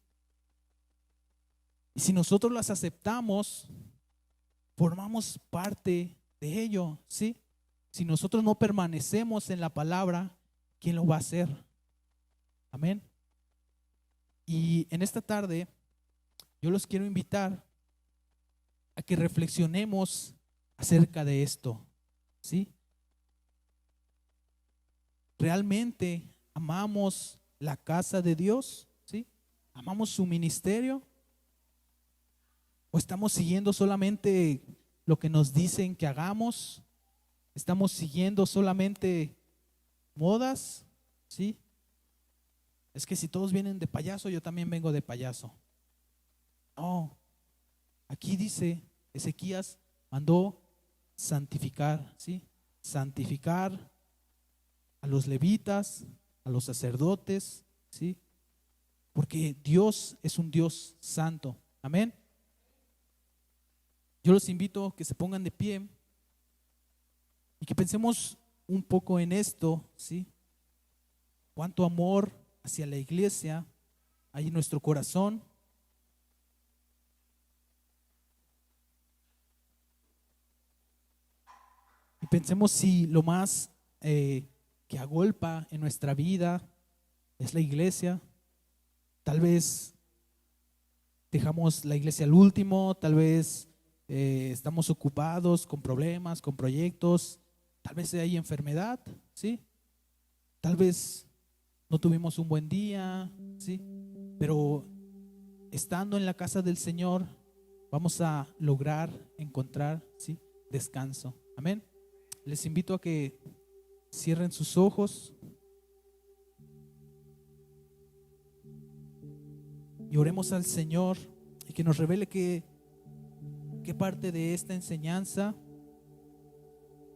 Y si nosotros las aceptamos, formamos parte de ello, ¿sí? Si nosotros no permanecemos en la palabra, ¿quién lo va a hacer? Amén. Y en esta tarde yo los quiero invitar a que reflexionemos acerca de esto, ¿sí? ¿Realmente amamos la casa de Dios? ¿Sí? ¿Amamos su ministerio? ¿O estamos siguiendo solamente lo que nos dicen que hagamos? ¿Estamos siguiendo solamente modas? ¿Sí? Es que si todos vienen de payaso, yo también vengo de payaso. No, aquí dice, Ezequías mandó santificar, ¿sí? Santificar a los levitas, a los sacerdotes, ¿sí? Porque Dios es un Dios santo. Amén. Yo los invito a que se pongan de pie y que pensemos un poco en esto, ¿sí? Cuánto amor hacia la iglesia hay en nuestro corazón. Y pensemos si lo más que agolpa en nuestra vida es la iglesia. Tal vez dejamos la iglesia al último, tal vez estamos ocupados con problemas, con proyectos, tal vez hay enfermedad, ¿sí? Tal vez no tuvimos un buen día, ¿sí? Pero estando en la casa del Señor, vamos a lograr encontrar, ¿sí?, descanso. Amén. Les invito a que cierren sus ojos y oremos al Señor y que nos revele qué parte de esta enseñanza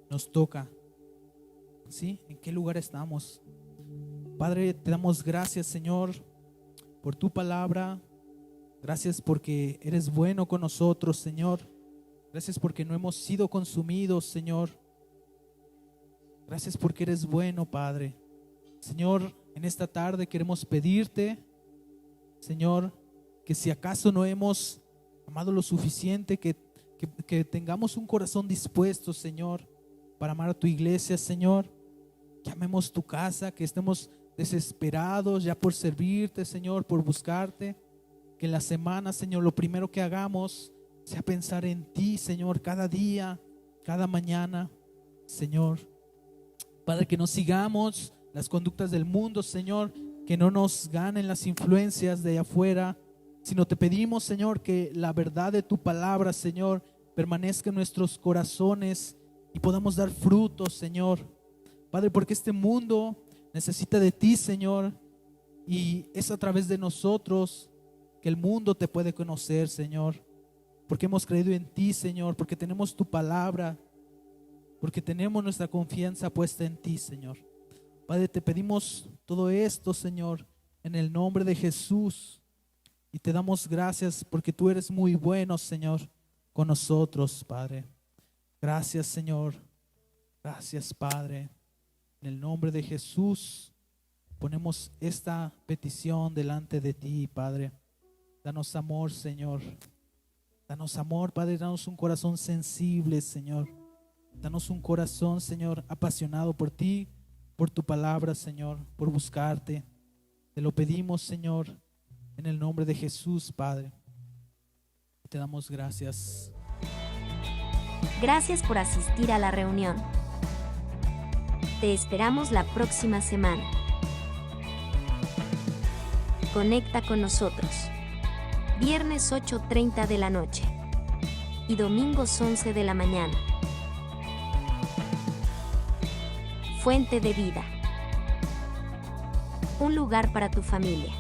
nos toca, ¿sí? ¿En qué lugar estamos? Padre, te damos gracias, Señor, por tu palabra. Gracias porque eres bueno con nosotros, Señor. Gracias porque no hemos sido consumidos, Señor. Gracias porque eres bueno, Padre. Señor, en esta tarde queremos pedirte, Señor, que si acaso no hemos amado lo suficiente, que tengamos un corazón dispuesto, Señor, para amar a tu iglesia, Señor. Que amemos tu casa, que estemos desesperados ya por servirte, Señor, por buscarte. Que en la semana, Señor, lo primero que hagamos sea pensar en ti, Señor, cada día, cada mañana, Señor. Padre, que no sigamos las conductas del mundo, Señor, que no nos ganen las influencias de allá afuera, sino te pedimos, Señor, que la verdad de tu palabra, Señor, permanezca en nuestros corazones y podamos dar frutos, Señor. Padre, porque este mundo necesita de ti, Señor, y es a través de nosotros que el mundo te puede conocer, Señor, porque hemos creído en ti, Señor, porque tenemos tu palabra, porque tenemos nuestra confianza puesta en ti, Señor. Padre, te pedimos todo esto, Señor, en el nombre de Jesús, y te damos gracias porque tú eres muy bueno, Señor, con nosotros, Padre. Gracias, Señor. Gracias, Padre. En el nombre de Jesús ponemos esta petición delante de ti, Padre. Danos amor, Señor. Danos amor, Padre. Danos un corazón sensible, Señor. Danos un corazón, Señor, apasionado por ti, por tu palabra, Señor, por buscarte. Te lo pedimos, Señor, en el nombre de Jesús, Padre. Te damos gracias. Gracias por asistir a la reunión. Te esperamos la próxima semana. Conecta con nosotros. Viernes 8:30 de la noche y domingos 11 de la mañana. Fuente de vida. Un lugar para tu familia.